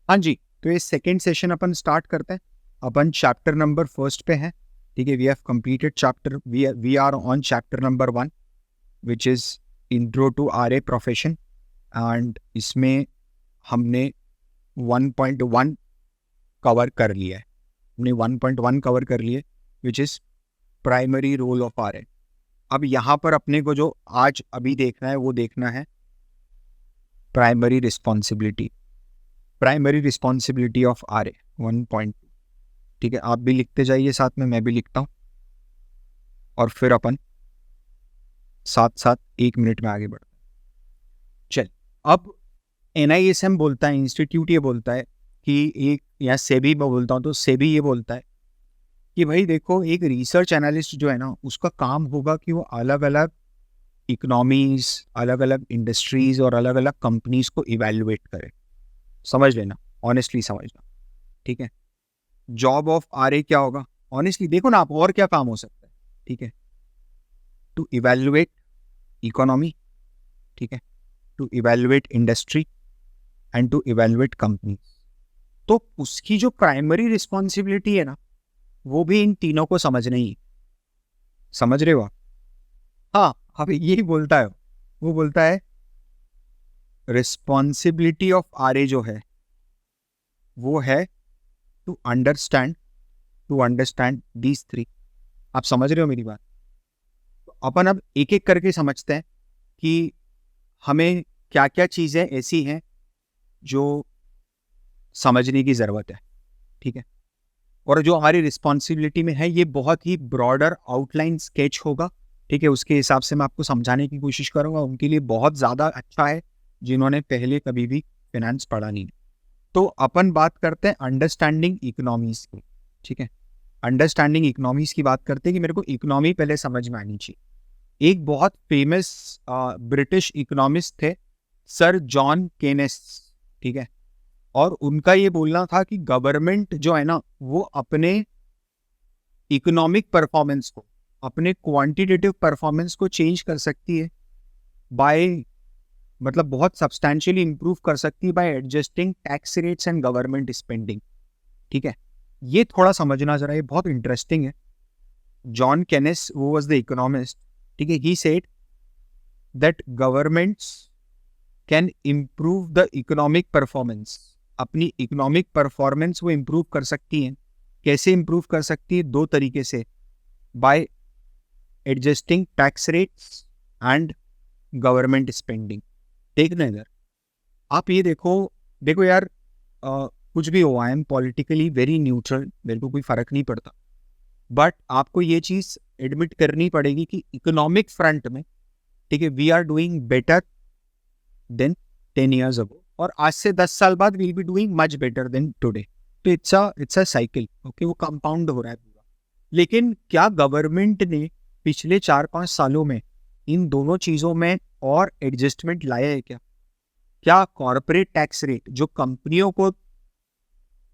हाँ जी, तो ये सेकेंड सेशन अपन स्टार्ट करते हैं। अपन चैप्टर नंबर फर्स्ट पे हैं। ठीक है, we have completed chapter, we are on chapter number 1 which is intro to RA profession. And इसमें हमने 1.1 कवर कर लिया है। हमने 1.1 कवर कर लिए which is primary role of RA. अब यहाँ पर अपने को जो आज अभी देखना है वो देखना है primary responsibility. Primary responsibility of RA 1.2। ठीक है, आप भी लिखते जाइए, साथ में मैं भी लिखता हूँ, और फिर अपन साथ साथ 1 मिनट में आगे बढ़ते हैं। चल, अब NISM बोलता है, इंस्टीट्यूट ये बोलता है कि एक, या सेबी मैं बोलता हूँ तो सेबी ये बोलता है कि भाई देखो, एक रिसर्च एनालिस्ट जो है ना, उसका काम होगा कि वो अलग अलग इकोनॉमीज, अलग अलग इंडस्ट्रीज और अलग अलग कंपनीज को इवेल्युएट करे। समझ लेना, ऑनेस्टली समझना। ठीक है, जॉब ऑफ आरए क्या होगा? ऑनेस्टली देखो ना आप, और क्या काम हो सकता है? ठीक है, टू इवेल्युएट इकोनॉमी, ठीक है, to evaluate industry and to evaluate company. तो उसकी जो प्राइमरी रिस्पॉन्सिबिलिटी है ना, वो भी इन तीनों को समझना ही। समझ रहे हो आप? हाँ, अब यही बोलता है, वो बोलता है रिस्पॉन्सिबिलिटी ऑफ आरए जो है वो है टू अंडरस्टैंड दीज थ्री। आप समझ रहे हो मेरी बात? तो अपन अब एक एक करके समझते हैं कि हमें क्या क्या चीजें ऐसी हैं जो समझने की जरूरत है। ठीक है, और जो हमारी रिस्पॉन्सिबिलिटी में है, ये बहुत ही ब्रॉडर आउटलाइन स्केच होगा। ठीक है, उसके हिसाब से मैं आपको समझाने की कोशिश करूंगा। उनके लिए बहुत ज्यादा अच्छा है जिन्होंने पहले कभी भी फाइनेंस पढ़ा नहीं। तो अपन बात करते हैं अंडरस्टैंडिंग इकोनॉमीज की। ठीक है, अंडरस्टैंडिंग इकोनॉमीज की बात करते हैं कि मेरे को इकोनॉमी पहले समझ में आनी चाहिए। एक बहुत फेमस ब्रिटिश इकोनॉमिस्ट थे, सर जॉन केनेस। ठीक है, और उनका ये बोलना था कि गवर्नमेंट जो है ना, वो अपने इकोनॉमिक परफॉर्मेंस को, अपने क्वांटिटेटिव परफॉर्मेंस को चेंज कर सकती है बाय, मतलब बहुत सब्सटैंशियली इंप्रूव कर सकती है bye adjusting tax rates and government spending. ठीक है, ये थोड़ा समझना जरा, ये बहुत इंटरेस्टिंग है। जॉन केनेस, वो वाज द इकोनॉमिस्ट। ठीक है, he said that governments can improve the economic performance. अपनी इकोनॉमिक परफॉर्मेंस वो इम्प्रूव कर सकती हैं। कैसे इम्प्रूव कर सकती है? 2 तरीके से, bye adjusting tax rates and government spending. देखना इधर, आप ये देखो, देखो यार, कुछ भी हो, I am politically very neutral, मेरे को कोई फर्क नहीं पड़ता, बट आपको ये चीज एडमिट करनी पड़ेगी कि इकोनॉमिक फ्रंट में, ठीक है, we are doing better than 10 years ago, और आज से 10 साल बाद we'll be doing much better than today. तो इट्स अ साइकिल, ओके, वो कंपाउंड हो रहा है पूरा। लेकिन क्या गवर्नमेंट ने पिछले 4-5 सालों में इन दोनों चीजों में और एडजस्टमेंट लाया है क्या? क्या कॉर्पोरेट टैक्स रेट, जो कंपनियों को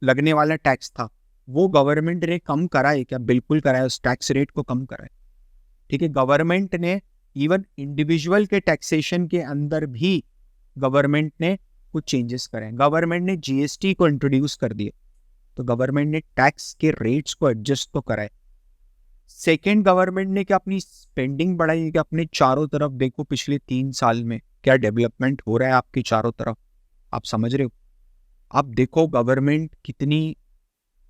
लगने वाला टैक्स था, वो गवर्नमेंट ने कम करा है क्या? बिल्कुल करा है, उस टैक्स रेट को कम करा है। ठीक है, गवर्नमेंट ने इवन इंडिविजुअल के टैक्सेशन के अंदर भी गवर्नमेंट ने कुछ चेंजेस करे। गवर्नमेंट ने GST को इंट्रोड्यूस कर दिया, तो गवर्नमेंट ने टैक्स के रेट्स को एडजस्ट तो कराए। सेकेंड, गवर्नमेंट ने क्या अपनी स्पेंडिंग बढ़ाई है? क्या अपने चारों तरफ देखो, पिछले 3 साल में क्या डेवलपमेंट हो रहा है आपके चारों तरफ? आप समझ रहे हो? आप देखो गवर्नमेंट कितनी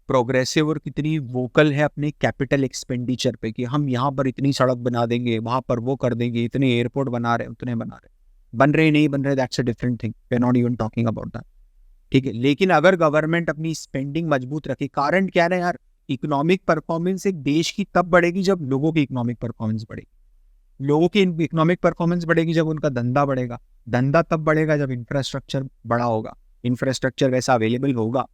प्रोग्रेसिव और कितनी वोकल है अपने कैपिटल एक्सपेंडिचर पे, कि हम यहाँ पर इतनी सड़क बना देंगे, वहां पर वो कर देंगे, इतने एयरपोर्ट बना रहे, उतने बना रहे। बन रहे नहीं बन रहे, that's a different thing, we are not even talking about that. ठीक है, लेकिन अगर गवर्नमेंट अपनी स्पेंडिंग मजबूत रखे, कारण क्या है यार, इकोनॉमिक परफॉर्मेंस एक देश की तब बढ़ेगी जब लोगों की इकोनॉमिक परफॉर्मेंस बढ़ेगी। लोगों की इकोनॉमिक परफॉर्मेंस बढ़ेगी जब उनका धंधा बढ़ेगा। धंधा तब बढ़ेगा जब इंफ्रास्ट्रक्चर बड़ा होगा, इंफ्रास्ट्रक्चर वैसा अवेलेबल होगा।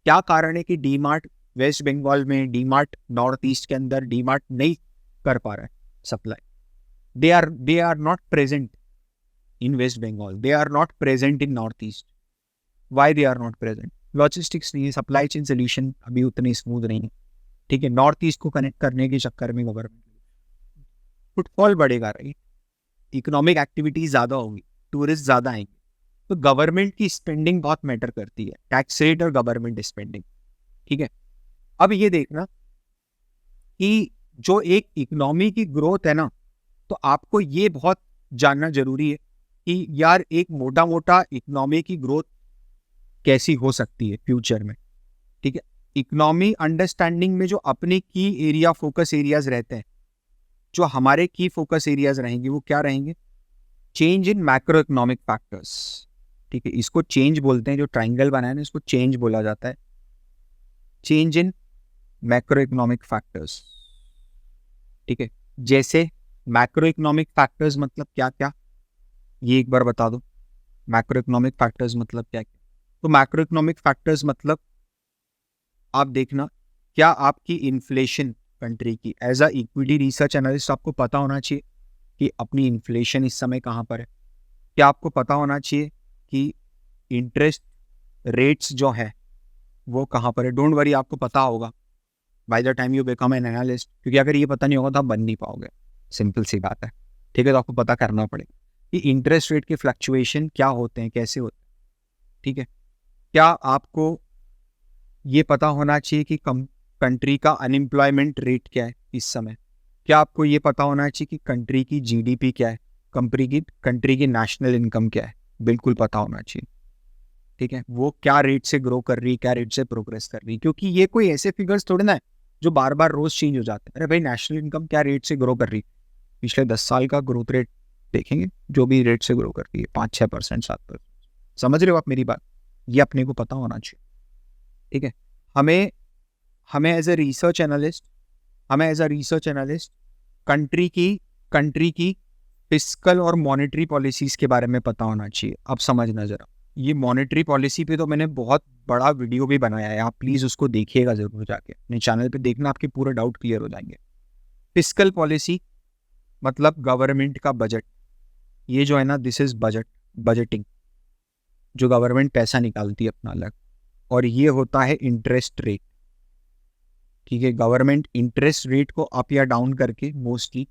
क्या कारण है कि डीमार्ट वेस्ट बंगाल में, डीमार्ट नॉर्थ ईस्ट के अंदर डीमार्ट नहीं कर पा रहा है supply? They are not present in West Bengal, they are not present in North East. Why they are not present? Logistics नहीं है, सप्लाई चेन सोल्यूशन अभी उतनी स्मूथ नहीं है। ठीक है, नॉर्थ ईस्ट को कनेक्ट करने के चक्कर में गवर्नमेंट फुटफॉल बढ़ेगा, राइट, इकोनॉमिक एक्टिविटीज ज्यादा होगी, टूरिस्ट ज्यादा आएंगे, तो गवर्नमेंट की स्पेंडिंग बहुत मैटर करती है, टैक्स रेट और गवर्नमेंट स्पेंडिंग। ठीक है, अब ये देखना कि जो एक इकोनॉमी की ग्रोथ है ना, तो आपको ये बहुत जानना जरूरी है कि यार एक मोटा मोटा इकोनॉमी की ग्रोथ कैसी हो सकती है फ्यूचर में। ठीक है, इकोनॉमी अंडरस्टैंडिंग में जो अपने की एरिया फोकस एरियाज रहते हैं, जो हमारे की फोकस एरियाज रहेंगे वो क्या रहेंगे? Change in macro economic factors. ठीक है, इसको चेंज बोलते हैं, जो ट्राइंगल बना है ना इसको चेंज बोला जाता है, change in macro economic factors. ठीक है, जैसे मैक्रो इकोनॉमिक फैक्टर्स मतलब क्या क्या, ये एक बार बता दो। मैक्रो इकोनॉमिक फैक्टर्स मतलब क्या क्या? तो मैक्रो इकोनॉमिक फैक्टर्स मतलब आप देखना, क्या आपकी इन्फ्लेशन कंट्री की, as a equity research analyst आपको पता होना चाहिए कि अपनी इन्फ्लेशन इस समय कहाँ पर है। क्या आपको पता होना चाहिए कि इंटरेस्ट रेट्स जो है वो कहाँ पर है। डोंट वरी, आपको पता होगा by the time you become an analyst, क्योंकि अगर ये पता नहीं होगा तो आप बन नहीं पाओगे, सिंपल सी बात है। ठीक है, तो आपको पता करना पड़ेगा कि इंटरेस्ट रेट के फ्लक्चुएशन क्या होते हैं, कैसे होते हैं। ठीक है, क्या आपको ये पता होना चाहिए कि कंट्री का अनएम्प्लॉयमेंट रेट क्या है इस समय। क्या आपको ये पता होना चाहिए कि कंट्री की जीडीपी क्या है, कंट्री की नेशनल इनकम क्या है, बिल्कुल पता होना चाहिए। ठीक है, वो क्या रेट से ग्रो कर रही है, क्या रेट से प्रोग्रेस कर रही है, क्योंकि ये कोई ऐसे फिगर्स थोड़े ना है जो बार बार रोज चेंज हो जाते हैं। अरे भाई, नेशनल इनकम क्या रेट से ग्रो कर रही है, पिछले 10 साल का ग्रोथ रेट देखेंगे, जो भी रेट से ग्रो कर रही है 5-6%, 7%। समझ रहे हो आप मेरी बात? ये अपने को पता होना चाहिए। ठीक है, हमें हमें as a research analyst country की फिस्कल और मॉनेटरी पॉलिसीज के बारे में पता होना चाहिए। अब समझना जरा, ये मॉनेटरी पॉलिसी पे तो मैंने बहुत बड़ा वीडियो भी बनाया है, आप प्लीज उसको देखिएगा जरूर, जाके अपने चैनल पे देखना, आपके पूरे डाउट क्लियर हो जाएंगे। फिस्कल पॉलिसी मतलब गवर्नमेंट का बजट, ये जो है ना, दिस इज बजटिंग, जो गवर्नमेंट पैसा निकालती है अपना अलग, और ये होता है इंटरेस्ट रेट। ठीक है, गवर्नमेंट इंटरेस्ट रेट को अप या डाउन करके मोस्टली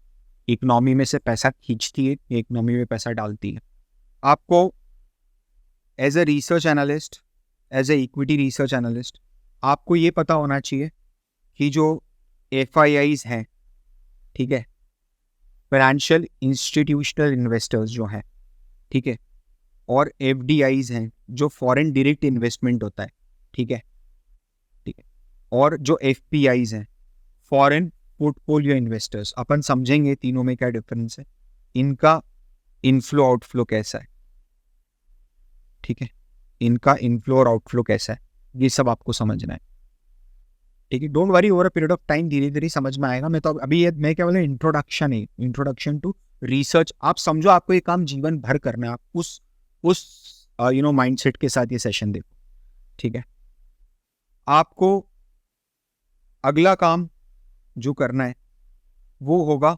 इकोनॉमी में से पैसा खींचती है, इकोनॉमी में पैसा डालती है। आपको as a research analyst, as a equity research analyst, आपको ये पता होना चाहिए कि जो FIIs हैं, ठीक है, फाइनेंशियल इंस्टीट्यूशनल इन्वेस्टर्स जो हैं, ठीक है, और FDIs हैं, जो फॉरेन डायरेक्ट इन्वेस्टमेंट होता है। ठीक है, ठीक है, और जो FPIs हैं, फॉरेन पोर्टफोलियो इन्वेस्टर्स, अपन समझेंगे तीनों में क्या डिफरेंस है, इनका इनफ्लो आउटफ्लो कैसा है। ठीक है, इनका इनफ्लो और आउटफ्लो कैसा है, ये सब आपको समझना है। ठीक है, don't worry, over a period of time धीरे धीरे समझ में आएगा। मैं तो अभी ये मैं क्या बोला, इंट्रोडक्शन टू रिसर्च। आप समझो, आपको ये काम जीवन भर करना है, आप उस माइंडसेट के साथ ये सेशन देखो। ठीक है, आपको अगला काम जो करना है वो होगा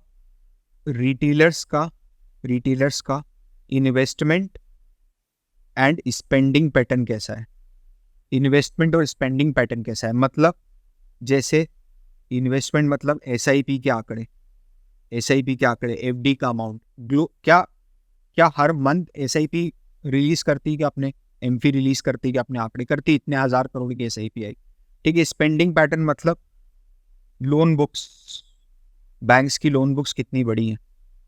रिटेलर्स का इन्वेस्टमेंट एंड स्पेंडिंग पैटर्न कैसा है। इन्वेस्टमेंट और स्पेंडिंग पैटर्न कैसा है, मतलब जैसे इन्वेस्टमेंट मतलब SIP के आंकड़े, FD का अमाउंट, क्या हर मंथ SIP रिलीज करती है, कि अपने MP रिलीज करती है, कि अपने आंकड़े करती, इतने 1000 करोड़ की SIP आई। ठीक है, स्पेंडिंग पैटर्न मतलब लोन बुक्स, बैंक्स की लोन बुक्स कितनी बड़ी है।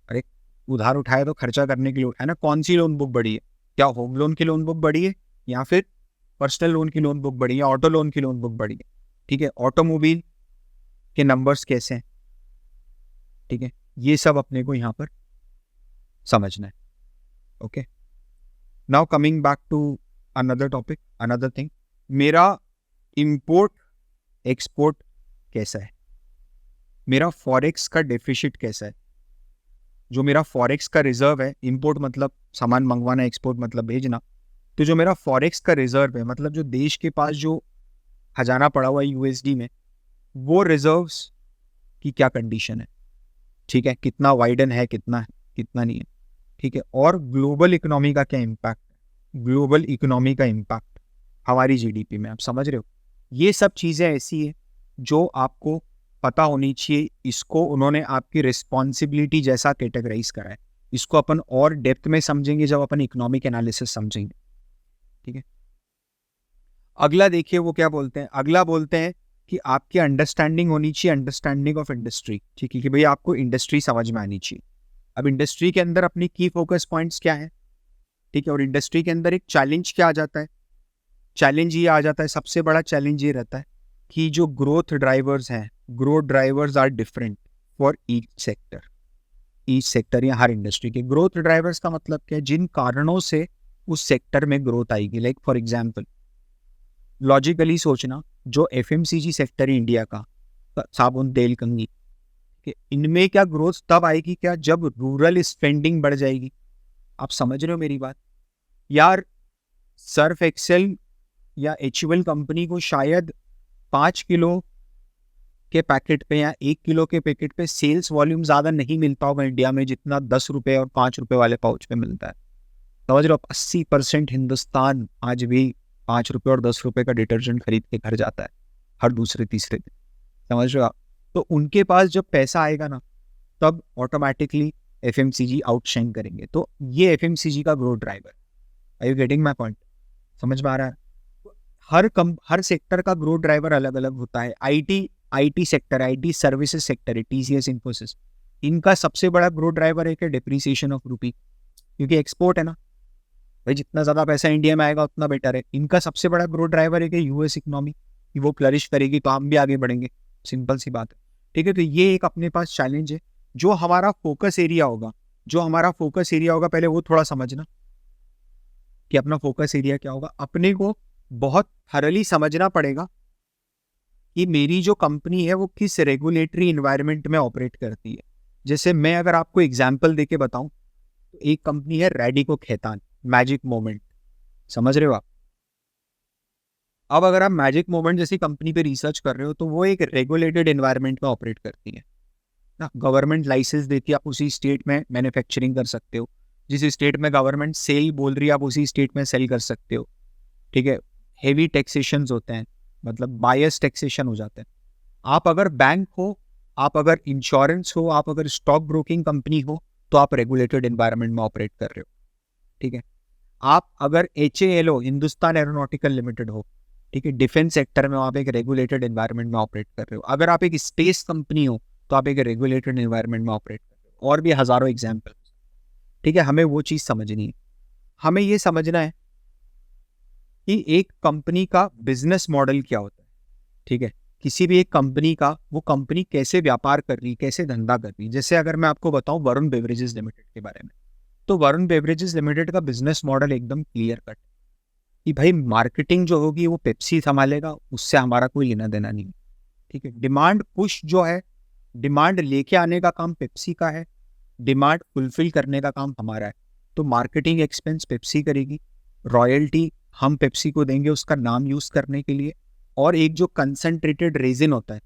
अरे, उधार उठाए तो खर्चा करने के लिए है ना, कौन सी लोन बुक बड़ी है? क्या होम लोन की लोन बुक बड़ी है, या फिर पर्सनल लोन की लोन बुक बड़ी है, ऑटो लोन की लोन बुक बड़ी है। ठीक है, ऑटोमोबाइल के नंबर्स कैसे हैं। ठीक है, ये सब अपने को यहाँ पर समझना है। Okay, now coming back to another topic, another thing, मेरा इंपोर्ट एक्सपोर्ट कैसा है, मेरा फॉरेक्स का डेफिसिट कैसा है, जो मेरा फॉरेक्स का रिजर्व है, इंपोर्ट मतलब सामान मंगवाना, एक्सपोर्ट मतलब भेजना, तो जो मेरा फॉरेक्स का रिजर्व है, मतलब जो देश के पास जो खजाना पड़ा हुआ है USD में, वो रिजर्व्स की क्या कंडीशन है। ठीक है, कितना वाइडन है, कितना नहीं है। ठीक है, और ग्लोबल इकोनॉमी का क्या इम्पैक्ट है, ग्लोबल इकोनॉमी का इम्पैक्ट हमारी GDP में, आप समझ रहे हो। ये सब चीज़ें ऐसी है जो आपको पता होनी चाहिए। इसको उन्होंने आपकी रिस्पॉन्सिबिलिटी जैसा कैटेगराइज करा है। इसको अपन और डेप्थ में समझेंगे जब अपन इकोनॉमिक एनालिसिस समझेंगे। ठीक है। अगला देखिए वो क्या बोलते हैं, अगला बोलते हैं कि आपकी अंडरस्टैंडिंग होनी चाहिए, अंडरस्टैंडिंग ऑफ इंडस्ट्री। ठीक है, कि भाई आपको इंडस्ट्री समझ में आनी चाहिए। अब इंडस्ट्री के अंदर अपनी की फोकस पॉइंट्स क्या है, ठीक है, और इंडस्ट्री के अंदर एक चैलेंज क्या आ जाता है, चैलेंज ये आ जाता है, सबसे बड़ा चैलेंज ये रहता है कि जो ग्रोथ ड्राइवर्स हैं, growth drivers are different for each sector. Each sector या हर इंडस्ट्री के ग्रोथ ड्राइवर्स का मतलब क्या है, जिन कारणों से उस सेक्टर में ग्रोथ आएगी। लाइक फॉर एग्जांपल, लॉजिकली सोचना, जो एफएमसीजी सेक्टर है इंडिया का, साबुन तेल कंघी, कि इनमें क्या ग्रोथ तब आएगी क्या जब रूरल स्पेंडिंग बढ़ जाएगी। आप समझ रहे हो मेरी बात यार। सर्फ एक्सेल या एचयूएल कंपनी को शायद 5 किलो के पैकेट पे या 1 किलो के पैकेट पे सेल्स वॉल्यूम ज्यादा नहीं मिलता होगा इंडिया में, जितना 10 रुपए और 5 रुपए वाले पाउच पे मिलता है। समझ रहे हो, 80% हिंदुस्तान आज भी 5 रुपए और 10 रुपए का डिटर्जेंट खरीद के घर जाता है हर दूसरे तीसरे दिन। समझ रहे हो आप। तो उनके पास जब पैसा आएगा ना, तब ऑटोमेटिकली एफएमसीजी आउटशाइन करेंगे। तो ये एफएमसीजी का growth driver. Are you getting my point? समझ में आ रहा है? हर सेक्टर का ग्रोथ ड्राइवर अलग अलग होता है। IT sector, IT services sector है, टीसीएस, इन्फोसिस, इनका सबसे बड़ा ग्रोथ ड्राइवर है कि डिप्रिसिएशन ऑफ रूपी, क्योंकि एक्सपोर्ट है ना भाई, जितना ज्यादा पैसा इंडिया में आएगा उतना बेटर है। इनका सबसे बड़ा ग्रोथ ड्राइवर है कि यूएस इकोनॉमी, कि वो फ्लरिश करेगी तो हम भी आगे बढ़ेंगे। सिंपल सी बात है। ठीक है, तो ये एक अपने पास चैलेंज है। जो हमारा फोकस एरिया होगा, जो हमारा फोकस एरिया होगा, पहले वो थोड़ा समझना कि अपना फोकस एरिया क्या होगा। अपने को बहुत थरली समझना पड़ेगा कि मेरी जो कंपनी है वो किस रेगुलेटरी इन्वायरमेंट में ऑपरेट करती है। जैसे मैं अगर आपको एग्जांपल देके बताऊं, तो एक कंपनी है रैडिको खैतान, मैजिक मोमेंट, समझ रहे हो आप। अब अगर आप मैजिक मोमेंट जैसी कंपनी पे रिसर्च कर रहे हो, तो वो एक रेगुलेटेड एनवायरनमेंट में ऑपरेट करती है ना। गवर्नमेंट लाइसेंस देती है, आप उसी स्टेट में मैन्युफैक्चरिंग कर सकते हो। जिस स्टेट में गवर्नमेंट सेल बोल रही है, आप उसी स्टेट में सेल कर सकते हो। ठीक है, हेवी टैक्सेशंस होते हैं, मतलब बायस टैक्सेशन हो जाते हैं। आप अगर बैंक हो, आप अगर इंश्योरेंस हो, आप अगर स्टॉक ब्रोकिंग कंपनी हो, तो आप रेगुलेटेड एनवायरनमेंट में ऑपरेट कर रहे हो। ठीक है, आप अगर HAL हो, हिंदुस्तान एरोनॉटिकल लिमिटेड हो, ठीक है, डिफेंस सेक्टर में आप एक रेगुलेटेड एनवायरनमेंट में ऑपरेट कर रहे हो। अगर आप एक स्पेस कंपनी हो, तो आप एक रेगुलेटेड एनवायरनमेंट में ऑपरेट कर रहे हो। और भी हजारों एग्जाम्पल। ठीक है, हमें वो चीज समझनी है। हमें ये समझना है कि एक कंपनी का बिजनेस मॉडल क्या होता है। ठीक है, किसी भी एक कंपनी का, वो कंपनी कैसे व्यापार कर रही, कैसे धंधा कर रही। जैसे अगर मैं आपको बताऊं वरुण बेवरेजेस लिमिटेड के बारे में, तो वरुण बेवरेजेस लिमिटेड का बिजनेस मॉडल एकदम क्लियर कट कि भाई मार्केटिंग जो होगी वो पेप्सी संभालेगा, उससे हमारा कोई लेना देना नहीं। ठीक है, डिमांड पुश जो है, डिमांड लेके आने का काम पेप्सी का है, डिमांड फुलफिल करने का काम हमारा है। तो मार्केटिंग एक्सपेंस पेप्सी करेगी, रॉयल्टी हम पेप्सी को देंगे उसका नाम यूज करने के लिए, और एक जो कंसंट्रेटेड रेजिन होता है,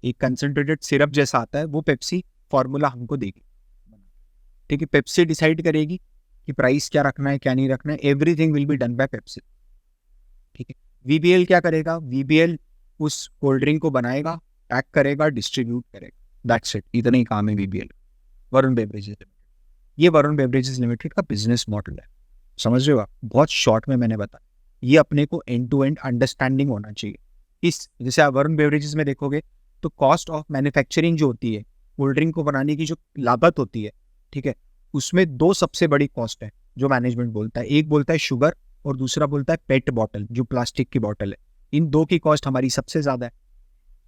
एक कंसंट्रेटेड सिरप जैसा आता है, वो पेप्सी फॉर्मूला हमको देगी। ठीक है, पेप्सी डिसाइड करेगी कि प्राइस क्या रखना है, क्या नहीं रखना है। Everything will be done by Pepsi. ठीक है, VBL क्या करेगा, VBL उस कोल्ड ड्रिंक को बनाएगा, पैक करेगा, डिस्ट्रीब्यूट करेगा। दैट्स इट, इतना ही काम है VBL। वरुण बेवरेजेस लिमिटेड, ये वरुण बेवरेजेस लिमिटेड का बिजनेस मॉडल है। समझ रहे हो आप? बहुत शॉर्ट में मैंने बताया। ये अपने को एंड टू एंड अंडरस्टैंडिंग होना चाहिए। इस जैसे आप वरुण बेवरेजेस में देखोगे, तो कॉस्ट ऑफ मैन्युफैक्चरिंग जो होती है, कोल्ड ड्रिंक को बनाने की जो लागत होती है, ठीक है, उसमें दो सबसे बड़ी कॉस्ट है जो मैनेजमेंट बोलता है। एक बोलता है शुगर, और दूसरा बोलता है पेट बॉटल, जो प्लास्टिक की बॉटल है। इन दो की कॉस्ट हमारी सबसे ज्यादा है।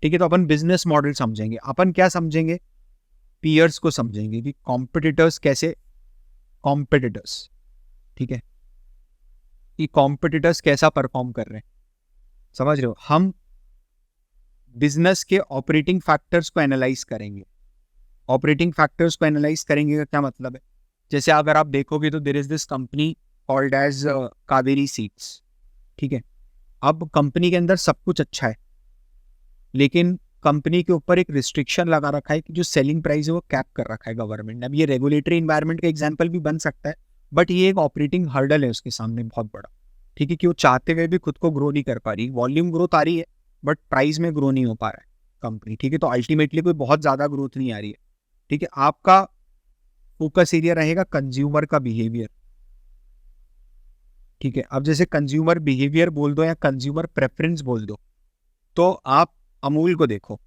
ठीक है, तो अपन बिजनेस मॉडल समझेंगे। अपन क्या समझेंगे? पीयर्स को समझेंगे कि कॉम्पिटिटर्स कैसे, कॉम्पिटिटर्स, ठीक है, कि कॉम्पिटिटर्स कैसा परफॉर्म कर रहे हैं। समझ रहे हो? हम बिजनेस के ऑपरेटिंग फैक्टर्स को एनालाइज करेंगे। ऑपरेटिंग फैक्टर्स को एनालाइज करेंगे का क्या मतलब है? जैसे अगर आप देखोगे तो there is this company called as Kaveri Seeds. ठीक है, अब कंपनी के अंदर सब कुछ अच्छा है, लेकिन कंपनी के ऊपर एक रिस्ट्रिक्शन लगा रखा है कि जो सेलिंग प्राइस है वो कैप कर रखा है गवर्नमेंट ने। अब ये रेगुलेटरी इन्वायरमेंट का एग्जांपल भी बन सकता है, बट ये एक ऑपरेटिंग हर्डल है उसके सामने बहुत बड़ा। ठीक है, कि वो चाहते हुए भी खुद को ग्रो नहीं कर पा रही। वॉल्यूम ग्रोथ आ रही है, बट प्राइस में ग्रो नहीं हो पा रहा है कंपनी। ठीक है, तो अल्टीमेटली कोई बहुत ज्यादा ग्रोथ नहीं आ रही है। ठीक है, आपका फोकस एरिया रहेगा कंज्यूमर का बिहेवियर। ठीक है, अब जैसे कंज्यूमर बिहेवियर बोल दो या कंज्यूमर प्रेफरेंस बोल दो, तो आप अमूल को देखो,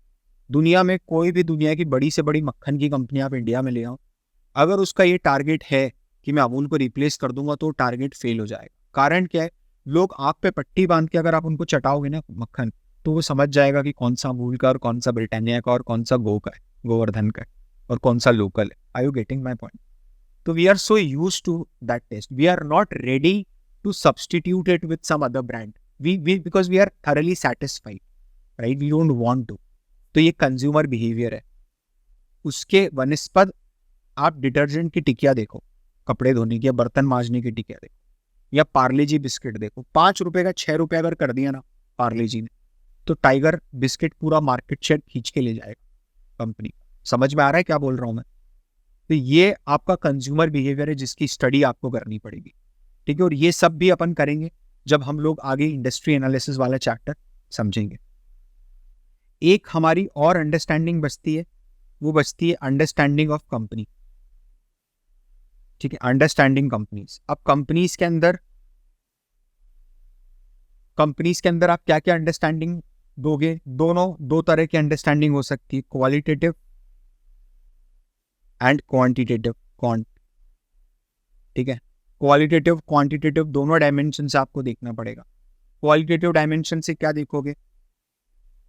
दुनिया में कोई भी दुनिया की बड़ी से बड़ी मक्खन की कंपनी आप इंडिया में ले आओ, अगर उसका ये टारगेट है कि मैं अमूल को रिप्लेस कर दूंगा तो टारगेट फेल हो जाएगा। कारण क्या है, लोग आंख पे पट्टी बांध के अगर आप उनको चटाओगे ना मक्खन, तो वो समझ जाएगा कि कौन सा अमूल का और कौन सा ब्रिटानिया का और कौन सा गो का है, गोवर्धन का है, और कौन सा लोकल है। Are you getting my point? तो we are so use to that taste, we are not ready to substitute it with some other brand, we because we are thoroughly satisfied, right, we don't want to. तो ये consumer behaviour है। उसके वनिस्पत आप detergent की टिकिया देखो, कपड़े धोने की या बर्तन मांजने की टिकिया देखो, या पार्ले जी बिस्किट देखो, 5 रुपए का 6 रुपए अगर कर दिया ना पार्ले जी ने, तो टाइगर बिस्किट पूरा मार्केट शेयर खींच के ले जाएगा कंपनी। समझ में आ रहा है क्या बोल रहा हूं मैं? तो ये आपका कंज्यूमर बिहेवियर है जिसकी स्टडी आपको करनी पड़ेगी, ठीक है। और ये सब भी अपन करेंगे जब हम लोग आगे इंडस्ट्री एनालिसिस वाला चैप्टर समझेंगे। एक हमारी और अंडरस्टैंडिंग बचती है, वो बचती है अंडरस्टैंडिंग ऑफ कंपनी, ठीक है, अंडरस्टैंडिंग कंपनीज। अब कंपनीज के अंदर आप क्या क्या अंडरस्टैंडिंग दोगे? दो तरह की अंडरस्टैंडिंग हो सकती है, क्वालिटेटिव एंड क्वांटिटेटिव, ठीक है। क्वालिटेटिव क्वांटिटेटिव दोनों डायमेंशन से आपको देखना पड़ेगा। क्वालिटेटिव डायमेंशन से क्या देखोगे?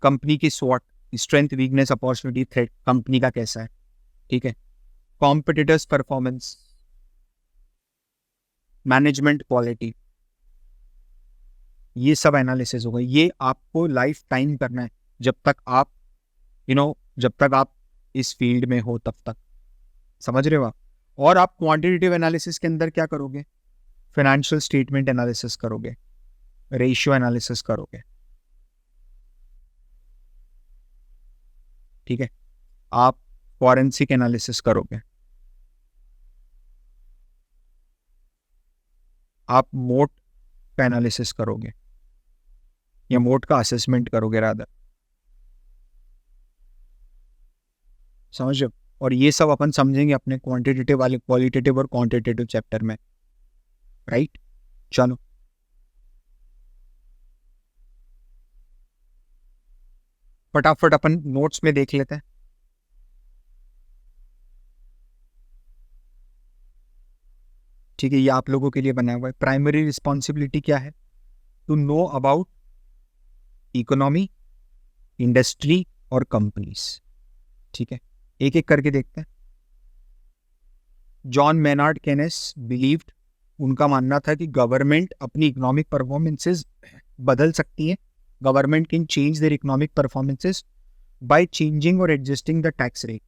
कंपनी की स्वॉट, strength, weakness, opportunity, threat, company का कैसा है, ठीक है। कॉम्पिटिटर्स परफॉर्मेंस, मैनेजमेंट क्वालिटी, ये सब एनालिसिस होगा। ये आपको लाइफ टाइम करना है, जब तक आप जब तक आप इस फील्ड में हो तब तक, समझ रहे हो आप? और आप क्वांटिटेटिव एनालिसिस के अंदर क्या करोगे? फाइनेंशियल स्टेटमेंट एनालिसिस करोगे, रेशियो एनालिसिस करोगे, ठीक है। आप फॉरेंसिक एनालिसिस करोगे, आप मोट का एनालिसिस करोगे या मोट का असेसमेंट करोगे रादर, समझ लो। और ये सब अपन समझेंगे अपने क्वांटिटेटिव वाले, क्वालिटेटिव और क्वांटिटेटिव चैप्टर में, राइट। चलो फटाफट अपन नोट्स में देख लेते हैं, ठीक है। ये आप लोगों के लिए बनाया हुआ है। प्राइमरी रिस्पॉन्सिबिलिटी क्या है? To know about economy, industry और कंपनीज, ठीक है। एक एक करके देखते हैं। जॉन मेनार्ड केनेस बिलीव्ड, उनका मानना था कि गवर्नमेंट अपनी इकोनॉमिक परफॉर्मेंसेस बदल सकती है, government can change their economic performances by changing और एडजस्टिंग द टैक्स रेट,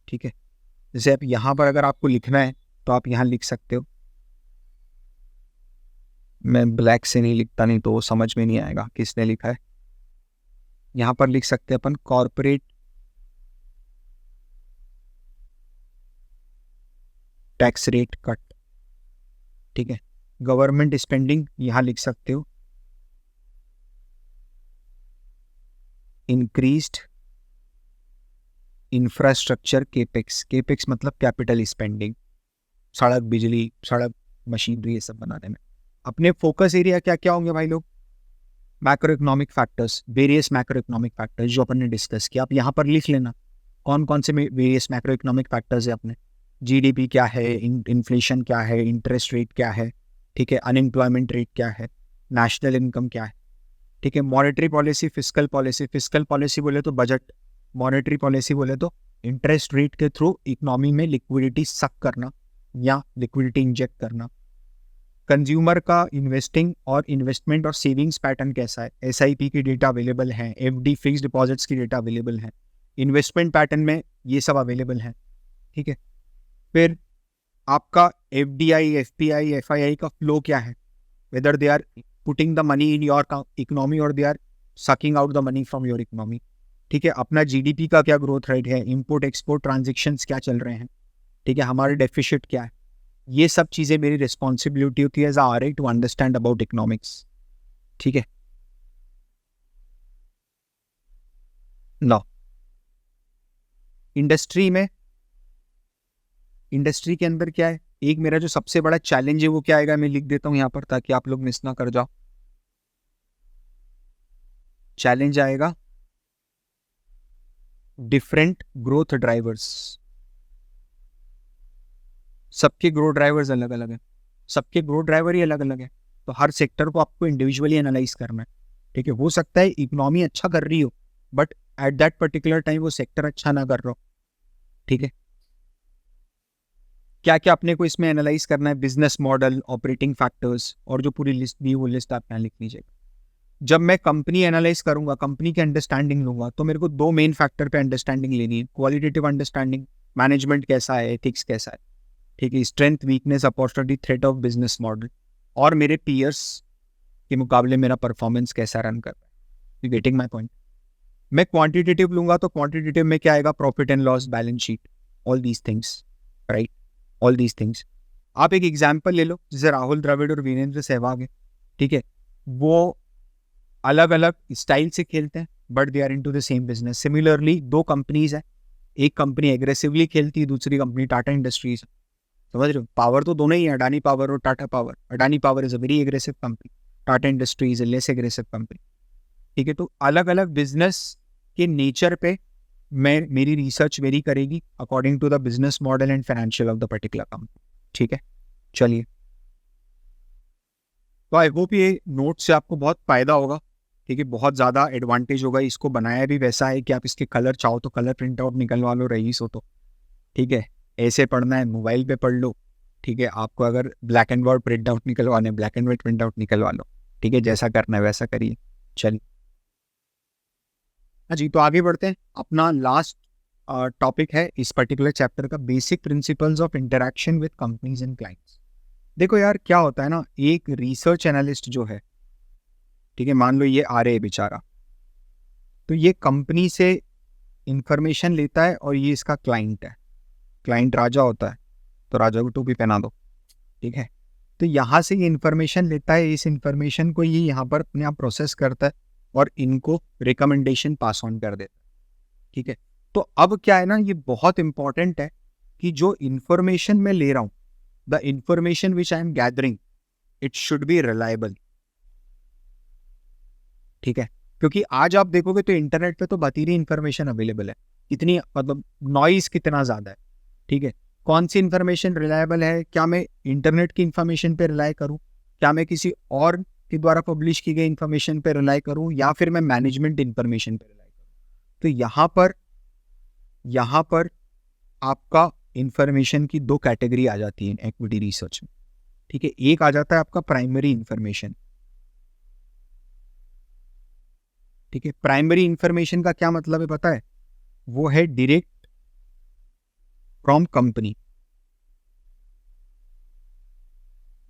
ठीक है। जैसे आप यहाँ पर अगर आपको लिखना है तो आप यहाँ लिख सकते हो, मैं ब्लैक से नहीं लिखता, नहीं तो वो समझ में नहीं आएगा किसने लिखा है। यहाँ पर लिख सकते हैं अपन कॉर्पोरेट टैक्स रेट कट, ठीक है। गवर्नमेंट स्पेंडिंग यहाँ लिख सकते हो इंक्रीज्ड इंफ्रास्ट्रक्चर केपेक्स, केपेक्स मतलब कैपिटल स्पेंडिंग, सड़क, बिजली, सड़क, मशीनरी, ये सब बनाने में। अपने फोकस एरिया क्या क्या होंगे भाई लोग? Macro economic factors, various macro economic factors जो अपन ने डिस्कस किया, आप यहाँ पर लिख लेना कौन कौन से वेरियस मैक्रो इकोनॉमिक फैक्टर्स है अपने। जीडीपी क्या है, इन्फ्लेशन क्या है, इंटरेस्ट रेट क्या है, ठीक है, अनएम्प्लॉयमेंट रेट क्या है, नेशनल इनकम क्या है, ठीक है। Monetary policy, fiscal policy, fiscal policy बोले तो बजट, मॉनेटरी पॉलिसी बोले तो इंटरेस्ट रेट के थ्रू इकोनॉमी में लिक्विडिटी सक करना या लिक्विडिटी इंजेक्ट करना। कंज्यूमर का इन्वेस्टिंग और इन्वेस्टमेंट और सेविंग्स पैटर्न कैसा है, एसआईपी की डेटा अवेलेबल है, एफडी फिक्स्ड डिपॉजिट्स की डेटा अवेलेबल है, इन्वेस्टमेंट पैटर्न में ये सब अवेलेबल है, ठीक है। फिर आपका एफडीआई, एफपीआई, एफआईआई का फ्लो क्या है, weather they are putting the money in your economy और they are sucking out the money from your economy, ठीक है। अपना जीडीपी का क्या ग्रोथ रेट है, इंपोर्ट एक्सपोर्ट ट्रांजेक्शन्स क्या चल रहे हैं, ठीक है, हमारे डेफिसिट क्या है। ये सब चीज़ें मेरी रिस्पॉन्सिबिलिटी होती है as are I to understand about economics, ठीक है। नाउ इंडस्ट्री में, इंडस्ट्री के अंदर क्या है, एक मेरा जो सबसे बड़ा चैलेंज है वो क्या आएगा, मैं लिख देता हूँ यहाँ पर ताकि आप लोग मिस ना कर जाओ। चैलेंज आएगा डिफरेंट ग्रोथ ड्राइवर्स। सबके ग्रोथ ड्राइवर्स अलग अलग है, सबके ग्रोथ ड्राइवर ही अलग अलग है। तो हर सेक्टर को आपको इंडिविजुअली एनालाइज करना है। ठीक है, हो सकता है इकोनॉमी अच्छा कर रही हो but at that particular time वो सेक्टर अच्छा ना कर रहा हो। ठीक है, क्या क्या अपने को इसमें एनालाइज करना है, बिजनेस मॉडल, ऑपरेटिंग फैक्टर्स, और जो पूरी लिस्ट दी वो लिस्ट आप यहाँ लिख लीजिएगा। जब मैं कंपनी एनालाइज करूंगा, कंपनी की अंडरस्टैंडिंग लूंगा, तो मेरे को दो मेन फैक्टर पे अंडरस्टैंडिंग लेनी है। क्वालिटेटिव अंडरस्टैंडिंग, मैनेजमेंट कैसा है, एथिक्स कैसा है। ठीक है, strength, weakness, opportunity, threat of business model, और मेरे पीयर्स के मुकाबले मेरा परफॉर्मेंस कैसा रन कर रहा है। You getting my point. मैं क्वांटिटेटिव लूंगा तो क्वांटिटेटिव में क्या आएगा, profit and loss, balance sheet, all these things, right, all these things. आप एक एग्जाम्पल ले लो, जैसे राहुल द्रविड़ और वीरेंद्र सहवाग है। ठीक है, वो अलग अलग स्टाइल से खेलते हैं but they are into the same business. Similarly दो कंपनीज है, एक कंपनी एग्रेसिवली खेलती है, दूसरी कंपनी टाटा इंडस्ट्रीज है। समझ रहे हो, पावर तो दोनों ही है, अडानी पावर और Tata power. Adani power is a very aggressive company, Tata industries is less aggressive company. ठीक है, तो अलग अलग बिजनेस के नेचर पे मैं मेरी रिसर्च वेरी करेगी according to the business model and financial of the particular company. ठीक है, चलिए, तो आई होप ये नोट से आपको बहुत फायदा होगा। ठीक है, बहुत ज़्यादा एडवांटेज होगा। इसको बनाया भी वैसा है कि आप इसके कलर चाहो तो कलर प्रिंट आउट निकलवा लो, रईस हो तो। ठीक है, ऐसे पढ़ना है मोबाइल पे पढ़ लो। ठीक है, आपको अगर black and white print out निकलवाने, black and white print out निकलवा लो। ठीक है, जैसा करना है वैसा करिए। चलिए, हाँ जी, तो आगे बढ़ते हैं। अपना लास्ट टॉपिक है इस पर्टिकुलर चैप्टर का, basic principles of interaction with companies and clients. देखो यार, क्या होता है ना, एक रिसर्च एनालिस्ट जो है, ठीक है, मान लो ये आ रहे बेचारा, तो ये कंपनी से इंफॉर्मेशन लेता है और ये इसका क्लाइंट है। क्लाइंट राजा होता है तो राजा को टोपी पहना दो। ठीक है, तो यहाँ से ये इंफॉर्मेशन लेता है, इस इंफॉर्मेशन को ये यहाँ पर अपने आप प्रोसेस करता है और इनको रिकमेंडेशन पास ऑन कर देता है। ठीक है, तो अब क्या है ना, ये बहुत इंपॉर्टेंट है कि जो इंफॉर्मेशन मैं ले रहा हूँ, the information which I am gathering, it should be reliable. ठीक है, क्योंकि आज आप देखोगे तो इंटरनेट पे तो बतेरी इंफॉर्मेशन अवेलेबल है, कितनी मतलब नॉइज कितना ज़्यादा है। ठीक है, कौन सी इंफॉर्मेशन रिलायबल है, क्या मैं इंटरनेट की इंफॉर्मेशन पे रिलाई करूं, क्या मैं किसी और के द्वारा पब्लिश की गई इंफॉर्मेशन पे रिलाई करूं, या फिर मैं मैनेजमेंट इंफॉर्मेशन पे रिलाई करूं। तो यहाँ पर आपका इंफॉर्मेशन की दो कैटेगरी आ जाती है इक्विटी रिसर्च में। ठीक है, एक आ जाता है आपका प्राइमरी इंफॉर्मेशन। ठीक है, प्राइमरी इंफॉर्मेशन का क्या मतलब है पता है, वो है डायरेक्ट फ्रॉम कंपनी,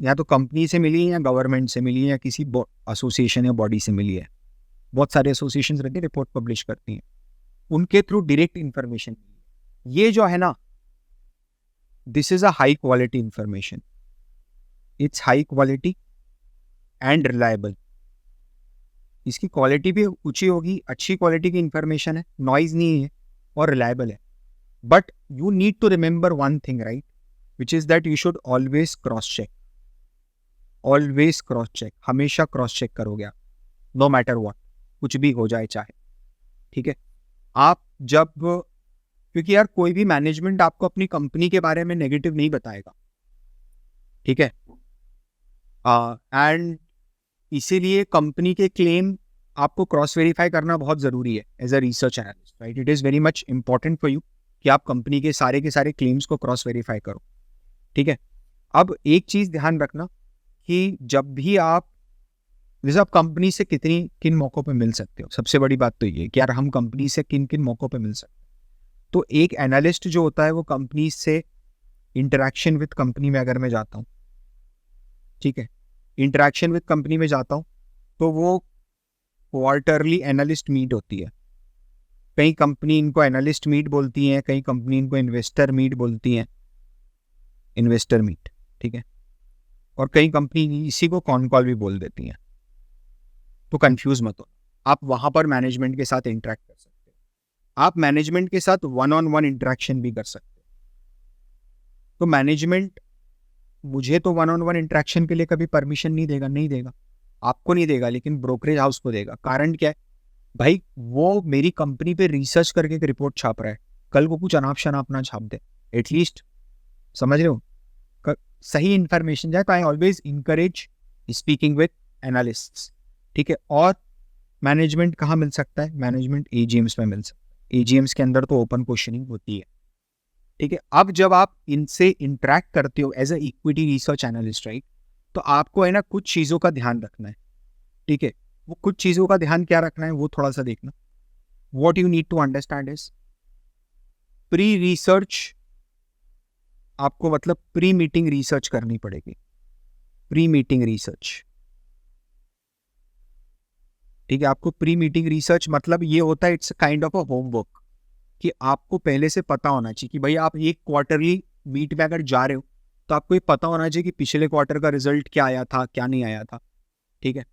या तो कंपनी से मिली है या गवर्नमेंट से मिली है या किसी एसोसिएशन या बॉडी से मिली है। बहुत सारे एसोसिएशंस रहते हैं, रिपोर्ट पब्लिश करती हैं, उनके थ्रू डायरेक्ट इंफॉर्मेशन। ये जो है ना, this is a high quality information, it's high quality and reliable. इसकी क्वालिटी भी ऊंची होगी, अच्छी क्वालिटी की इंफॉर्मेशन है, नॉइज नहीं है और रिलायबल है। But you need to remember one thing, right, which is that you should always cross check. Always cross check, हमेशा क्रॉस चेक करोगे आप, नो मैटर व्हाट, कुछ भी हो जाए चाहे। ठीक है, आप जब, क्योंकि यार कोई भी मैनेजमेंट आपको अपनी कंपनी के बारे में नेगेटिव नहीं बताएगा। ठीक है, एंड इसीलिए कंपनी के क्लेम आपको क्रॉस वेरीफाई करना बहुत जरूरी है as a research analyst, right. It is very much important for you कि आप कंपनी के सारे क्लेम्स को क्रॉस वेरीफाई करो। ठीक है, अब एक चीज ध्यान रखना कि जब भी आप, जैसे आप कंपनी से किन मौकों पे मिल सकते हो, सबसे बड़ी बात तो ये कि यार हम कंपनी से किन किन मौकों पे मिल सकते हैं। तो एक एनालिस्ट जो होता है वो कंपनी से इंटरेक्शन विद कंपनी में अगर मैं जाता हूँ, ठीक है, इंटरेक्शन विद कंपनी में जाता हूँ, तो वो क्वार्टरली एनालिस्ट मीट होती है। कई कंपनी इनको एनालिस्ट मीट बोलती हैं, कई कंपनी इनको इन्वेस्टर मीट बोलती हैं, इन्वेस्टर मीट। ठीक है, और कई कंपनी इसी को कॉन कॉल भी बोल देती हैं। तो कंफ्यूज मत हो, आप वहां पर मैनेजमेंट के साथ इंटरेक्ट कर सकते हो, आप मैनेजमेंट के साथ वन ऑन वन इंटरेक्शन भी कर सकते हो। तो मैनेजमेंट मुझे तो वन ऑन वन इंटरेक्शन के लिए कभी परमिशन नहीं देगा, नहीं देगा, आपको नहीं देगा, लेकिन ब्रोकरेज हाउस को देगा। कारण क्या है भाई, वो मेरी कंपनी पे रिसर्च करके एक रिपोर्ट छाप रहा है, कल को कुछ अनाप शनाप ना छाप दे, एटलीस्ट, समझ रहे हो, सही इंफॉर्मेशन जाए। तो I always encourage speaking with analysts, ठीक है। और मैनेजमेंट कहाँ मिल सकता है? मैनेजमेंट एजीएम्स में मिल सकता है। एजीएम्स के अंदर तो ओपन क्वेश्चनिंग होती है, ठीक है। अब जब आप इनसे इंटरेक्ट करते हो as a equity research analyst, right, तो आपको है ना कुछ चीज़ों का ध्यान रखना है, ठीक है। वो कुछ चीज़ों का ध्यान क्या रखना है वो थोड़ा सा देखना। What you need to understand is pre research, आपको मतलब प्री मीटिंग रिसर्च करनी पड़ेगी, प्री मीटिंग रिसर्च, ठीक है। आपको प्री मीटिंग रिसर्च मतलब ये होता है, it's kind of a homework, कि आपको पहले से पता होना चाहिए कि भाई आप एक क्वार्टरली मीट में अगर जा रहे हो तो आपको ये पता होना चाहिए कि पिछले क्वार्टर का रिजल्ट क्या आया था, क्या नहीं आया था, ठीक है।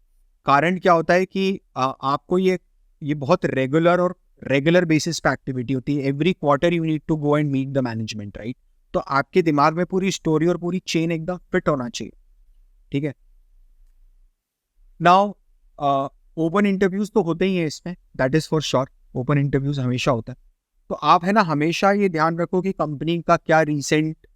कारण क्या होता है कि आपको ये बहुत रेगुलर बेसिस पे एक्टिविटी होती है। Every quarter you need to go and meet the management, right. तो आपके दिमाग में पूरी स्टोरी और पूरी चेन एकदम फिट होना चाहिए, ठीक है। नाउ ओपन इंटरव्यूज तो होते ही हैं इसमें, that is for sure, open interviews हमेशा होता है। तो आप है ना हमेशा ये ध्यान रखो कि कंपनी का क्या रिसेंट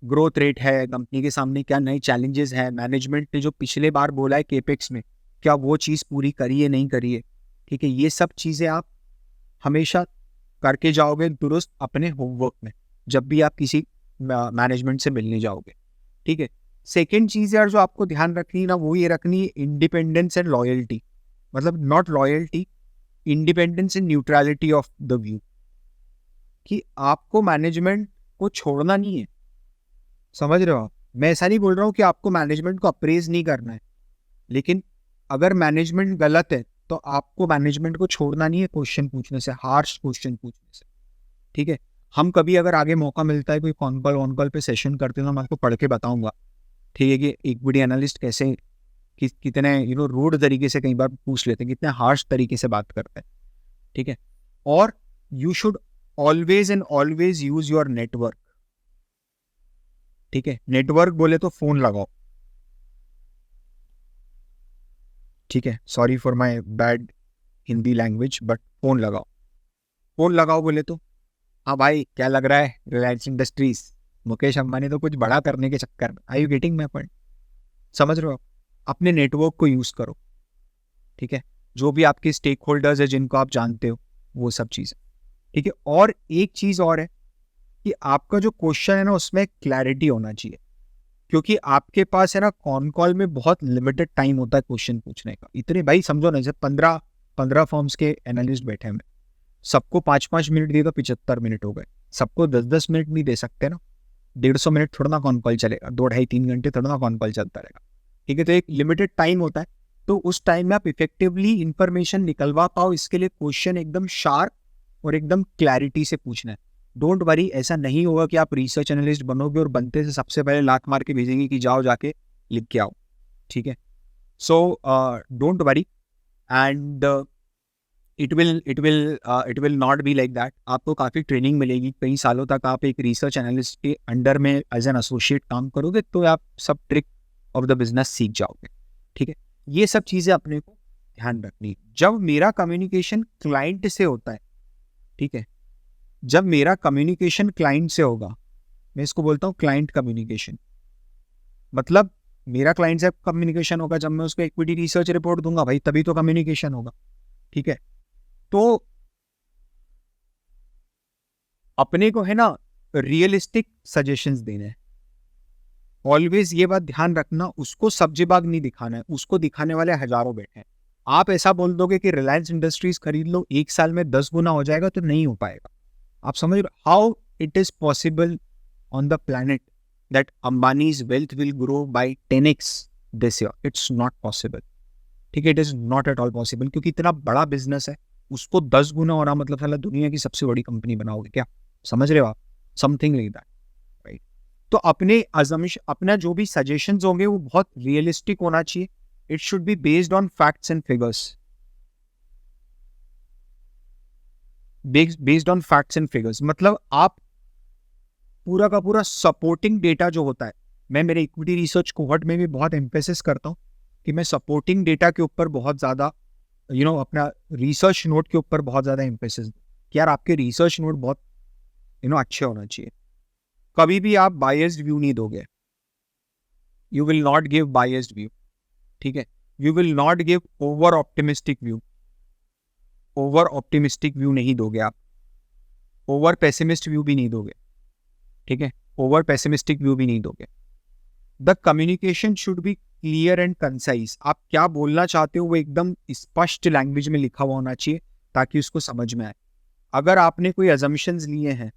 ग्रोथ रेट है, कंपनी के सामने क्या नए चैलेंजेस हैं, मैनेजमेंट ने जो पिछले बार बोला है केपेक्स में क्या वो चीज़ पूरी करी है, नहीं करी है, ठीक है। ये सब चीज़ें आप हमेशा करके जाओगे दुरुस्त अपने होमवर्क में, जब भी आप किसी मैनेजमेंट से मिलने जाओगे, ठीक है। सेकेंड चीज़ यार जो आपको ध्यान रखनी है ना, वो ये रखनी है इंडिपेंडेंस एंड लॉयल्टी, मतलब not loyalty, independence and neutrality of the view, कि आपको मैनेजमेंट को छोड़ना नहीं है, समझ रहे हो आप। मैं ऐसा नहीं बोल रहा हूँ कि आपको मैनेजमेंट को अप्रेज नहीं करना है, लेकिन अगर मैनेजमेंट गलत है तो आपको मैनेजमेंट को छोड़ना नहीं है क्वेश्चन पूछने से, हार्श क्वेश्चन पूछने से, ठीक है। हम कभी अगर आगे मौका मिलता है कोई ऑन कॉल पे सेशन करते हैं तो मैं आपको पढ़ के बताऊंगा, ठीक है, कि इक्विटी एनालिस्ट कैसे कितने रूड तरीके से कई बार पूछ लेते हैं, कितने हार्श तरीके से बात करते हैं, ठीक है। और you should always and always use your network, ठीक है। नेटवर्क बोले तो फोन लगाओ, ठीक है, sorry for my bad Hindi language, but phone लगाओ, फोन लगाओ बोले तो, हाँ भाई क्या लग रहा है रिलायंस इंडस्ट्रीज, मुकेश अंबानी तो कुछ बड़ा करने के चक्कर में, आई यू गेटिंग माय पॉइंट, समझ रहे हो आप। अपने नेटवर्क को यूज करो, ठीक है, जो भी आपके स्टेक होल्डर्स है जिनको आप जानते हो, वो सब चीजें, ठीक है। और एक चीज और है कि आपका जो क्वेश्चन है ना उसमें क्लैरिटी होना चाहिए, क्योंकि आपके पास है ना कॉन कॉल में बहुत लिमिटेड टाइम होता है क्वेश्चन पूछने का। इतने भाई समझो ना, जैसे 15 फॉर्म्स के एनालिस्ट बैठे हैं, सबको 5-5 मिनट दिए तो 75 मिनट हो गए, सबको 10-10 मिनट नहीं दे सकते ना, 150 मिनट थोड़ा ना कॉन कॉल चलेगा, 2-2.5-3 घंटे थोड़ा ना कॉन कॉल चलता रहेगा, ठीक है। तो एक लिमिटेड टाइम होता है, तो उस टाइम में आप इफेक्टिवली इंफॉर्मेशन निकलवा पाओ, इसके लिए क्वेश्चन एकदम शार्प और एकदम क्लैरिटी से पूछना है। डोंट वरी, ऐसा नहीं होगा कि आप रिसर्च एनालिस्ट बनोगे और बनते से सबसे पहले लात मार के भेजेंगे कि जाओ जाके लिख के आओ, ठीक है। So don't worry, and it will not be like that. आपको काफ़ी ट्रेनिंग मिलेगी, कई सालों तक आप एक रिसर्च एनालिस्ट के अंडर में एज एन एसोसिएट काम करोगे तो आप सब ट्रिक ऑफ द बिजनेस सीख जाओगे, ठीक है। ये सब चीज़ें अपने को ध्यान रखनी। जब मेरा कम्युनिकेशन क्लाइंट से होता है, ठीक है, जब मेरा कम्युनिकेशन क्लाइंट से होगा, मैं इसको बोलता हूँ क्लाइंट कम्युनिकेशन, मतलब मेरा क्लाइंट से कम्युनिकेशन होगा जब मैं उसको इक्विटी रिसर्च रिपोर्ट दूंगा भाई, तभी तो कम्युनिकेशन होगा, ठीक है। तो अपने को है ना रियलिस्टिक सजेशंस देने हैं, ऑलवेज ये बात ध्यान रखना, उसको सब्जी बाग नहीं दिखाना है, उसको दिखाने वाले हजारों बैठे हैं। आप ऐसा बोल दोगे कि रिलायंस इंडस्ट्रीज खरीद लो 1 साल में 10 गुना हो जाएगा, तो नहीं हो पाएगा। आप समझ रहे हो how it is possible on the planet that Ambanis wealth will grow by 10x this year, it's not possible, ठीक है। It is not at all possible, क्योंकि इतना बड़ा बिजनेस है, उसको 10 गुना हो रहा मतलब साला दुनिया की सबसे बड़ी कंपनी बनाओगे क्या, समझ रहे हो आप, समथिंग लाइक दैट, राइट। तो अपना जो भी सजेशंस होंगे वो बहुत रियलिस्टिक होना चाहिए, it should be based on facts and figures, based on facts and figures, मतलब आप पूरा का पूरा सपोर्टिंग डेटा जो होता है, मैं मेरे इक्विटी रिसर्च कोहॉर्ट में भी बहुत एम्फेसिस करता हूँ कि मैं सपोर्टिंग डेटा के ऊपर बहुत ज़्यादा अपना रिसर्च नोट के ऊपर बहुत ज़्यादा एम्फेसिस दूँ कि यार आपके रिसर्च नोट बहुत अच्छे होना चाहिए। कभी भी आप बायस्ड व्यू नहीं दोगे, you will not give biased view, ठीक है। You will not give over optimistic view, over optimistic view नहीं दोगे आप, ओवर पेसिमिस्ट व्यू भी नहीं दोगे, ठीक है, ओवर पेसिमिस्टिक व्यू भी नहीं दोगे। The communication should be clear and concise. आप क्या बोलना चाहते हो वो एकदम स्पष्ट लैंग्वेज में लिखा हुआ होना चाहिए ताकि उसको समझ में आए। अगर आपने कोई अजम्पशंस लिए हैं,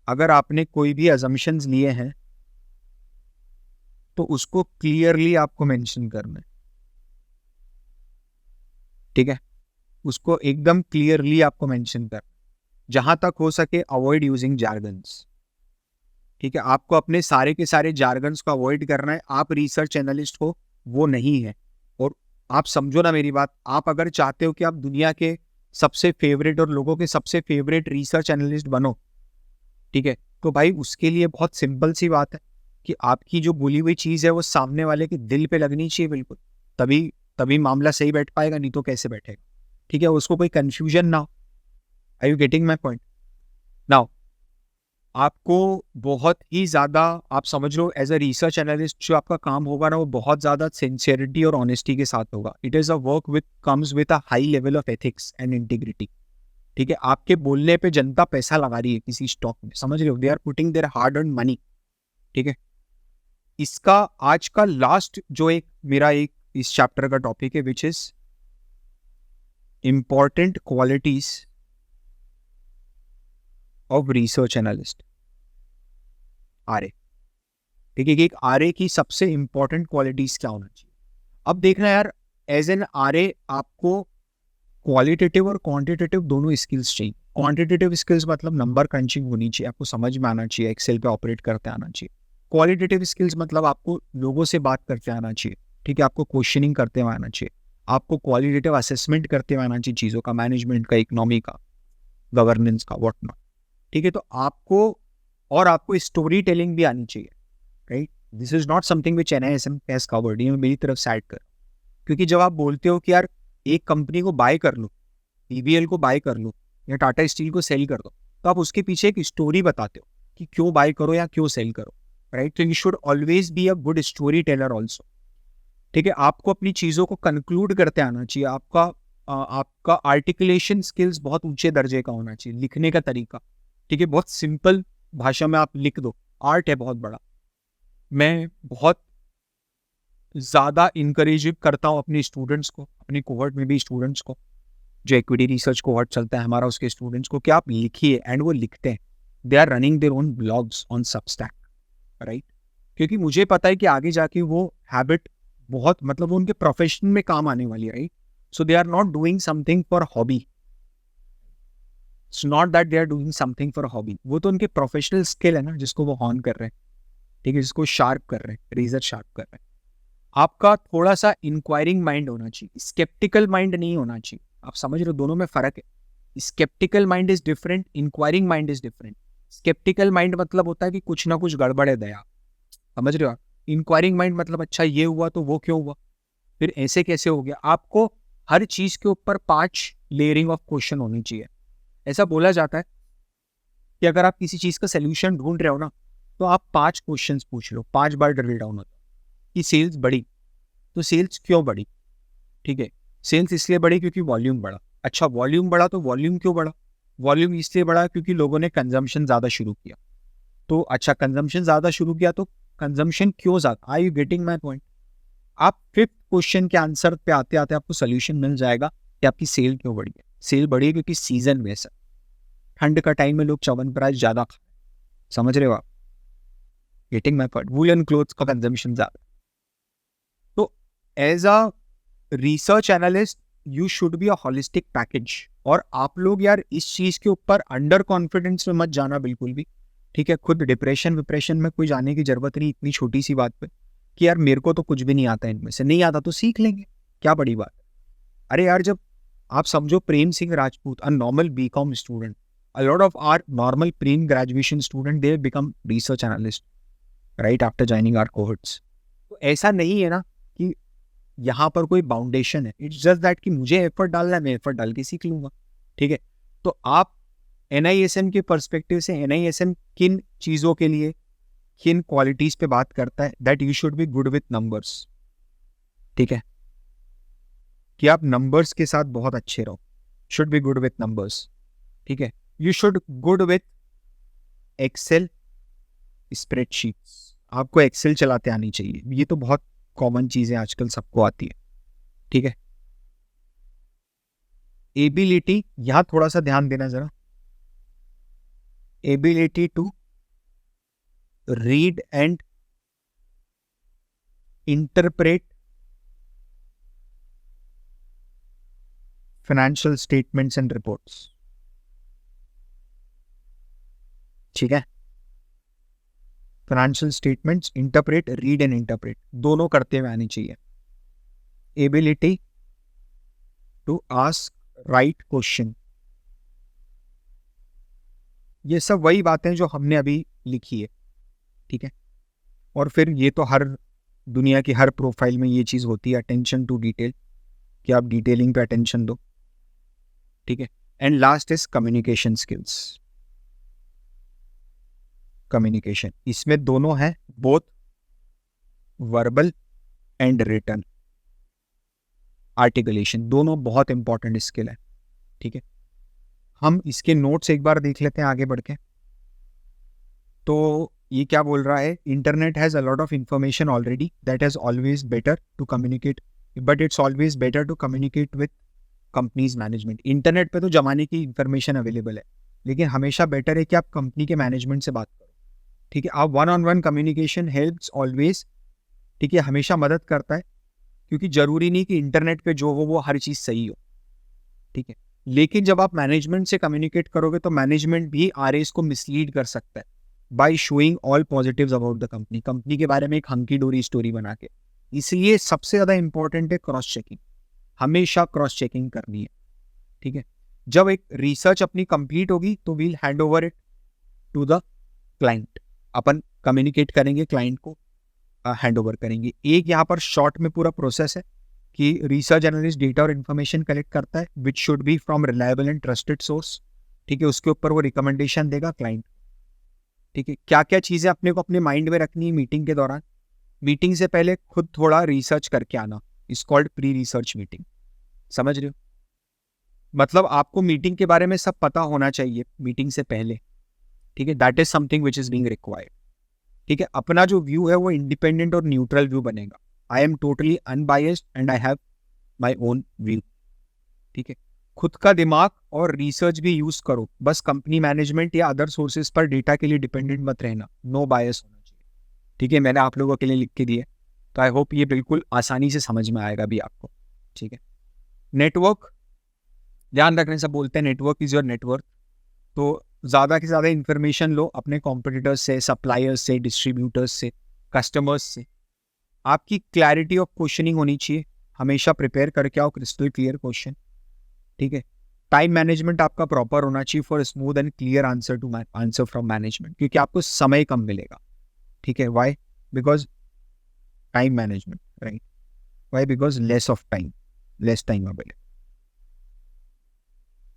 अगर आपने कोई भी अजम्पशंस लिए हैं तो उसको क्लियरली आपको मेंशन करना है, ठीक है, उसको एकदम क्लियरली आपको मेंशन करना। जहां तक हो सके अवॉइड यूजिंग जार्गन्स, ठीक है, आपको अपने सारे के सारे जार्गन्स को अवॉइड करना है। आप रिसर्च एनालिस्ट हो, वो नहीं है। और आप समझो ना मेरी बात, आप अगर चाहते हो कि आप दुनिया के सबसे फेवरेट और लोगों के सबसे फेवरेट रिसर्च एनालिस्ट बनो, ठीक है, तो भाई उसके लिए बहुत सिंपल सी बात है कि आपकी जो बोली हुई चीज है वो सामने वाले के दिल पे लगनी चाहिए बिल्कुल, तभी तभी मामला सही बैठ पाएगा, नहीं तो कैसे बैठेगा, ठीक है, उसको कोई कंफ्यूजन ना हो। Are you getting my point? Now आपको बहुत ही ज़्यादा, आप समझ लो एज अ रिसर्च एनालिस्ट जो आपका काम होगा ना वो बहुत ज़्यादा सिंसियरिटी और ऑनेस्टी के साथ होगा। It is a work with comes with a high level of ethics and integrity, ठीक है। आपके बोलने पे जनता पैसा लगा रही है किसी स्टॉक में, समझ रहे हो, they are putting their hard earned money, ठीक है। इसका आज का लास्ट जो मेरा इस चैप्टर का टॉपिक है which is important qualities of research analyst, RA, ठीक है। एक आरए की सबसे इंपॉर्टेंट क्वालिटीज क्या होना चाहिए? अब देखना यार, एज एन आरए आपको क्वालिटेटिव और क्वांटिटेटिव दोनों स्किल्स चाहिए। क्वांटिटेटिव स्किल्स मतलब नंबर क्रंचिंग होनी चाहिए, आपको समझ में आना चाहिए, एक्सेल पे ऑपरेट करते आना चाहिए। क्वालिटेटिव स्किल्स मतलब आपको लोगों से बात करते आना चाहिए, ठीक है, आपको क्वेश्चनिंग करते हुए आना चाहिए, आपको क्वालिटेटिव असेसमेंट करते हुए आना चाहिए चीज़ों का, मैनेजमेंट का, इकोनॉमी का, गवर्नेंस का, व्हाट नॉट, ठीक है। तो आपको स्टोरी टेलिंग भी आनी चाहिए, right. This is not something which NISM has covered, ये मेरी तरफ से ऐड कर, क्योंकि जब आप बोलते हो कि यार एक कंपनी को बाय कर लो, PBL को बाय कर लो या टाटा स्टील को सेल कर दो, तो आप उसके पीछे एक स्टोरी बताते हो कि क्यों बाय करो या क्यों सेल करो, राइट। तो you should always be a good story teller also, ठीक है। आपको अपनी चीज़ों को कंक्लूड करते आना चाहिए, आपका आर्टिकुलेशन स्किल्स बहुत ऊंचे दर्जे का होना चाहिए, लिखने का तरीका, ठीक है, बहुत सिंपल भाषा में आप लिख दो, आर्ट है बहुत बड़ा। मैं बहुत ज़्यादा इंकरेज करता हूँ अपने स्टूडेंट्स को, अपनी कोहॉर्ट में भी स्टूडेंट्स को, जो इक्विटी रिसर्च कोहॉर्ट चलता है हमारा, उसके स्टूडेंट्स को, कि आप लिखिए, एंड वो लिखते हैं। They are running their own blogs on Substack, right, क्योंकि मुझे पता है कि आगे जाके वो हैबिट बहुत, मतलब वो उनके प्रोफेशन में काम आने वाली है, right. So they are not doing something for hobby, it's not that they are doing something for hobby, वो तो उनके प्रोफेशनल स्किल है ना जिसको वो हॉर्न कर रहे हैं, ठीक है, जिसको शार्प कर रहे हैं, रेजर शार्प कर रहे हैं। आपका थोड़ा सा इंक्वायरिंग माइंड होना चाहिए, स्केप्टिकल माइंड नहीं होना चाहिए। आप समझ रहे हो, दोनों में फर्क है। Sceptical mind is different, inquiring mind is different. Sceptical mind मतलब होता है कि कुछ ना कुछ गड़बड़ है दया, समझ रहे हो आप। इंक्वायरिंग माइंड मतलब अच्छा ये हुआ तो वो क्यों हुआ, फिर ऐसे कैसे हो गया। आपको हर चीज के ऊपर 5 लेयरिंग ऑफ क्वेश्चन होनी चाहिए। ऐसा बोला जाता है कि अगर आप किसी चीज का सोल्यूशन ढूंढ रहे हो ना, तो आप 5 क्वेश्चन पूछ लो, 5 बार ड्रिल डाउन होता कि सेल्स बढ़ी, तो सेल्स क्यों बढ़ी, ठीक है, सेल्स इसलिए बढ़ी क्योंकि वॉल्यूम बढ़ा। अच्छा वॉल्यूम बढ़ा तो वॉल्यूम क्यों बढ़ा, वॉल्यूम इसलिए बढ़ा क्योंकि लोगों ने कंजम्पशन ज्यादा शुरू किया। तो अच्छा कंजम्पशन ज्यादा शुरू किया तो कंजम्पशन क्यों ज्यादा, are you getting my point. आप 5th क्वेश्चन के आंसर पे आते आते आपको सोल्यूशन मिल जाएगा कि आपकी सेल क्यों बढ़ी है। सेल बढ़ी है क्योंकि सीजन में सर, ठंड का टाइम में लोग च्यवनप्राश ज्यादा खाते, समझ रहे हो आप, getting my point. Woollen clothes का कंजम्पशन ज्यादा। तो as a research analyst you should be a holistic package. और आप लोग यार इस चीज के ऊपर अंडर कॉन्फिडेंस में मत जाना बिल्कुल भी, ठीक है। खुद डिप्रेशन विप्रेशन में कोई जाने की जरूरत नहीं इतनी छोटी सी बात पे कि यार मेरे को तो कुछ भी नहीं आता, इनमें से नहीं आता तो सीख लेंगे, क्या बड़ी बात है। अरे यार जब आप समझो Prem Singh Rajput, a normal BCom student, a lot of our normal pre-graduation student, they become research analyst right after joining our cohorts. तो ऐसा नहीं है ना कि यहाँ पर कोई बाउंडेशन है. इट्स जस्ट दैट कि मुझे एफर्ट डालना है, मैं एफर्ट डाल के सीख लूंगा. ठीक है. तो आप NISM के पर्सपेक्टिव से NISM किन चीज़ों के लिए, किन क्वालिटीज़ पे बात करता है, that you should be good with numbers. ठीक है, कि आप नंबर्स के साथ बहुत अच्छे रहो. Should be good with numbers. ठीक है. You should good with Excel spreadsheets. आपको एक्सेल चलाते आनी चाहिए. ये तो बहुत कॉमन चीज़ें आजकल सबको आती है. ठीक है. एबिलिटी, यहां थोड़ा सा ध्यान देना जरा. Ability to read and interpret financial statements and reports. ठीक है. Financial statements, interpret, read and interpret दोनों करते हुए आनी चाहिए. Ability to ask right question. ये सब वही बातें जो हमने अभी लिखी है. ठीक है. और फिर ये तो हर दुनिया की हर प्रोफाइल में ये चीज़ होती है, अटेंशन टू डिटेल, कि आप डिटेलिंग पे अटेंशन दो. ठीक है. And last is communication skills. Communication, इसमें दोनों है, both verbal and written. Articulation, दोनों बहुत इंपॉर्टेंट स्किल है. ठीक है. हम इसके नोट्स एक बार देख लेते हैं आगे बढ़ के. तो ये क्या बोल रहा है, internet has a lot of information already, that has always better to communicate, but it's always better to communicate with companies management. Internet पे तो जमाने की इंफॉर्मेशन अवेलेबल है, लेकिन हमेशा बेटर है कि आप कंपनी के मैनेजमेंट से बात करो. ठीक है. आप one on one communication helps always. ठीक है, हमेशा मदद करता है, क्योंकि जरूरी नहीं कि इंटरनेट पे जो हो वो हर चीज़ सही हो. ठीक है. लेकिन जब आप मैनेजमेंट से कम्युनिकेट करोगे तो मैनेजमेंट भी RAs को मिसलीड कर सकता है by showing all positives about the company, company के बारे में एक हंकी डोरी स्टोरी बना के. इसलिए सबसे ज़्यादा इंपॉर्टेंट है क्रॉस चेकिंग. हमेशा क्रॉस चेकिंग करनी है. ठीक है. जब एक रिसर्च अपनी कंप्लीट होगी तो we'll hand over it to the client. अपन कम्युनिकेट करेंगे, क्लाइंट को हैंड ओवर करेंगे. एक यहाँ पर शॉर्ट में पूरा प्रोसेस है कि रिसर्च एनालिस्ट डेटा और इन्फॉर्मेशन कलेक्ट करता है, which should be from reliable and trusted source. ठीक है. उसके ऊपर वो रिकमेंडेशन देगा क्लाइंट. ठीक है. क्या क्या चीज़ें अपने को अपने माइंड में रखनी है मीटिंग के दौरान. मीटिंग से पहले खुद थोड़ा रिसर्च करके आना, is called pre research meeting. समझ रहे हो? मतलब आपको मीटिंग के बारे में सब पता होना चाहिए मीटिंग से पहले. ठीक है. That is something which is being required. ठीक है. अपना जो व्यू है वो इंडिपेंडेंट और न्यूट्रल व्यू बनेगा. I am totally unbiased and I have my own view. ठीक है. खुद का दिमाग और रिसर्च भी यूज करो. बस कंपनी मैनेजमेंट या अदर सोर्सेज पर डेटा के लिए डिपेंडेंट मत रहना. नो बायस होना चाहिए. ठीक है. मैंने आप लोगों के लिए लिख के दिए, तो आई होप ये बिल्कुल आसानी से समझ में आएगा भी आपको. ठीक है. नेटवर्क, ध्यान रखने से बोलते हैं नेटवर्क इज योर नेटवर्क. तो ज़्यादा से ज़्यादा इन्फॉर्मेशन लो अपने कॉम्पिटिटर्स से, सप्लायर्स से, डिस्ट्रीब्यूटर्स से, कस्टमर्स से. आपकी क्लैरिटी ऑफ क्वेश्चनिंग होनी चाहिए. हमेशा प्रिपेयर करके आओ क्रिस्टल क्लियर क्वेश्चन. ठीक है. टाइम मैनेजमेंट आपका प्रॉपर होना चाहिए for smooth and clear answer from management, क्योंकि आपको समय कम मिलेगा. ठीक है. Why? Because time management, right. Why? Because less time available.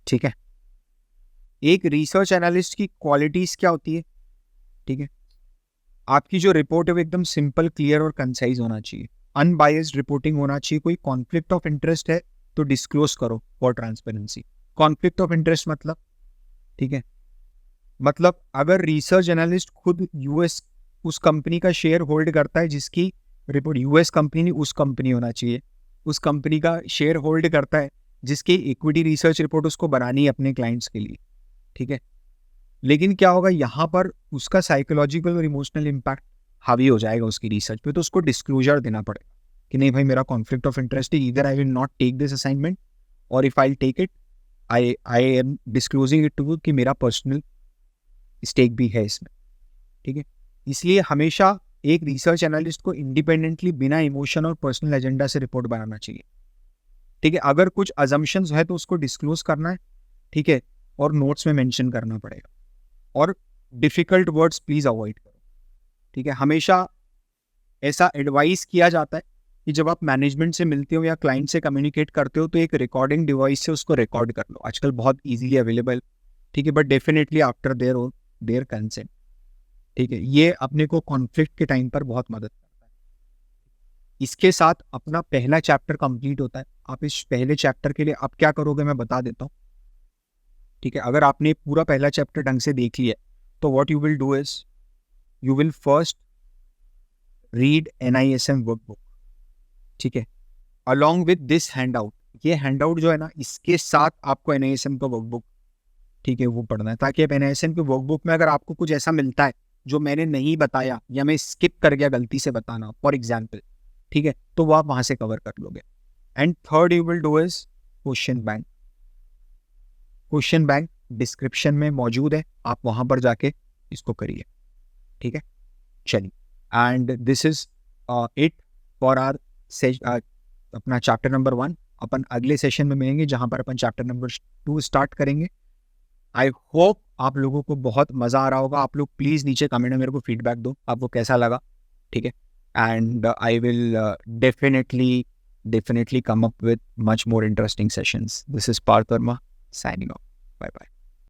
ठीक है. एक रिसर्च एनालिस्ट की क्वालिटीज क्या होती है? ठीक है. आपकी जो रिपोर्ट है वो एकदम सिंपल, क्लियर और कंसाइज होना चाहिए. अनबायस्ड रिपोर्टिंग होना चाहिए. कोई कॉन्फ्लिक्ट ऑफ इंटरेस्ट है तो डिस्क्लोज करो for transparency. Conflict of interest मतलब, ठीक है, मतलब अगर रिसर्च एनालिस्ट खुद यूएस उस कंपनी का शेयर होल्ड करता है जिसकी रिपोर्ट, यूएस कंपनी नहीं उस कंपनी होना चाहिए, उस कंपनी का शेयर होल्ड करता है जिसकी इक्विटी रिसर्च रिपोर्ट उसको बनानी है अपने क्लाइंट्स के लिए. ठीक है. लेकिन क्या होगा यहाँ पर, उसका साइकोलॉजिकल और इमोशनल इम्पैक्ट हावी हो जाएगा उसकी रिसर्च पे, तो उसको डिस्क्लोजर देना पड़ेगा कि नहीं भाई मेरा कॉन्फ्लिक्ट ऑफ इंटरेस्ट है, either I will not take this assignment और if I take it I am disclosing it to you कि मेरा पर्सनल स्टेक भी है इसमें. ठीक है. इसलिए हमेशा एक रिसर्च एनालिस्ट को इंडिपेंडेंटली बिना इमोशन और पर्सनल एजेंडा से रिपोर्ट बनाना चाहिए. ठीक है. अगर कुछ अजम्पशंस है तो उसको डिस्क्लोज करना है. ठीक है. और नोट्स में मेंशन करना पड़ेगा। और डिफ़िकल्ट वर्ड्स प्लीज़ अवॉइड करो, ठीक है। हमेशा ऐसा एडवाइस किया जाता है कि जब आप मैनेजमेंट से मिलते हो या क्लाइंट से कम्युनिकेट करते हो तो एक रिकॉर्डिंग डिवाइस से उसको रिकॉर्ड कर लो। आजकल बहुत ईजिली अवेलेबल, ठीक है, but definitely after their consent, ठीक है। ये अपने को कॉन्फ्लिक्ट के टाइम पर बहुत मदद करता है। इसके साथ अपना पहला चैप्टर कंप्लीट होता है। आप इस पहले चैप्टर के लिए आप क्या करोगे मैं बता देता हूँ, ठीक है। अगर आपने पूरा पहला चैप्टर ढंग से देख लिया तो what you will do is you will first read NISM workbook, ठीक है, अलॉन्ग विद दिस हैंडआउट। ये हैंडआउट जो है ना, इसके साथ आपको NISM का वर्कबुक, ठीक है, वो पढ़ना है, ताकि आप NISM के वर्कबुक में अगर आपको कुछ ऐसा मिलता है जो मैंने नहीं बताया या मैं स्किप कर गया गलती से बताना फॉर एग्जाम्पल, ठीक है, तो वो आप वहां से कवर कर लोगे। And third you will do is question bank. Question bank description में मौजूद है, आप वहां पर जाके इसको करिए, ठीक है। चलिए, and this is it for our अपना चैप्टर नंबर 1। अपन अगले सेशन में मिलेंगे जहां पर अपन चैप्टर नंबर 2 स्टार्ट करेंगे। आई होप आप लोगों को बहुत मजा आ रहा होगा। आप लोग प्लीज नीचे कमेंट में मेरे को फीडबैक दो, आपको कैसा लगा, ठीक है। And I will definitely come up with much more interesting sessions. This is Parth Varma signing off. Bye bye.